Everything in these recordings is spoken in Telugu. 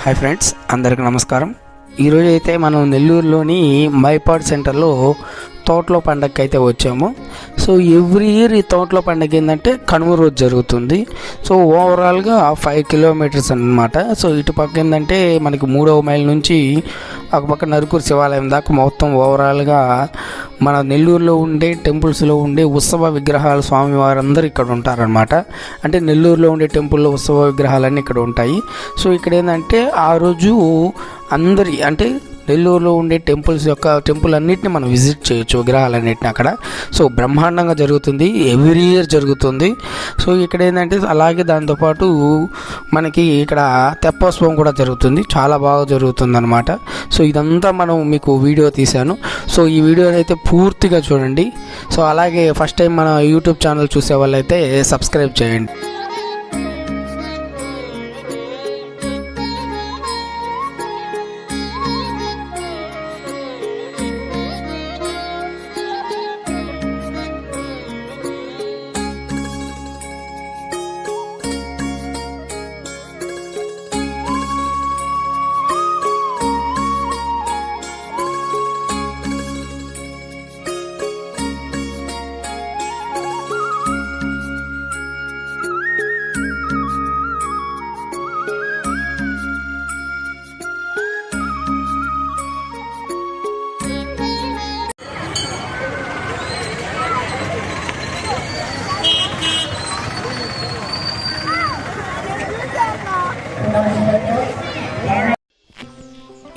హాయ్ ఫ్రెండ్స్, అందరికీ నమస్కారం. ఈరోజు అయితే మనం నెల్లూరులోని మైపాడ్ సెంటర్లో తోటల పండగకి అయితే వచ్చాము. సో ఎవ్రీ ఇయర్ ఈ తోటల పండగ ఏంటంటే కనుమ రోజు జరుగుతుంది. సో ఓవరాల్గా 5 కిలోమీటర్స్ అన్నమాట. సో ఇటు పక్క ఏంటంటే మనకి 3వ మైల్ నుంచి ఒక పక్క నరుకూరు శివాలయం దాకా మొత్తం ఓవరాల్గా మన నెల్లూరులో ఉండే టెంపుల్స్లో ఉండే ఉత్సవ విగ్రహాలు స్వామివారందరూ ఇక్కడ ఉంటారనమాట. అంటే నెల్లూరులో ఉండే టెంపుల్లో ఉత్సవ విగ్రహాలన్నీ ఇక్కడ ఉంటాయి. సో ఇక్కడ ఏంటంటే ఆ రోజు అందరి అంటే నెల్లూరులో ఉండే టెంపుల్ అన్నిటిని మనం విజిట్ చేయొచ్చు, విగ్రహాలన్నిటిని అక్కడ. సో బ్రహ్మాండంగా జరుగుతుంది, ఎవ్రీ ఇయర్ జరుగుతుంది. సో ఇక్కడ ఏంటంటే అలాగే దాంతోపాటు మనకి ఇక్కడ తెప్పోత్సవం కూడా జరుగుతుంది, చాలా బాగా జరుగుతుంది అనమాట. సో ఇదంతా మనం మీకు వీడియో తీశాను. సో ఈ వీడియోని అయితే పూర్తిగా చూడండి. సో అలాగే ఫస్ట్ టైం మన యూట్యూబ్ ఛానల్ చూసే వాళ్ళైతే సబ్స్క్రైబ్ చేయండి.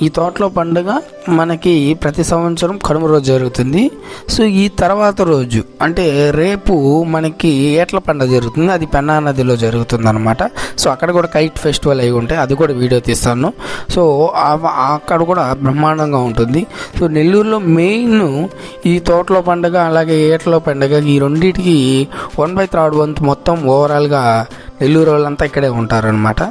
ఈ తోటలో పండుగ మనకి ప్రతి సంవత్సరం కనుమ రోజు జరుగుతుంది. సో ఈ తర్వాత రోజు అంటే రేపు మనకి ఏట్ల పండుగ జరుగుతుంది, అది పెన్నా నదిలో జరుగుతుంది అనమాట. సో అక్కడ కూడా కైట్ ఫెస్టివల్ అయి ఉంటాయి, అది కూడా వీడియో తీస్తాను. సో అక్కడ కూడా బ్రహ్మాండంగా ఉంటుంది. సో నెల్లూరులో మెయిన్ ఈ తోటలో పండుగ అలాగే ఏట్ల పండుగ ఈ రెండింటికి 1/3 వంతు మొత్తం ఓవరాల్గా నెల్లూరు వాళ్ళంతా ఇక్కడే ఉంటారనమాట.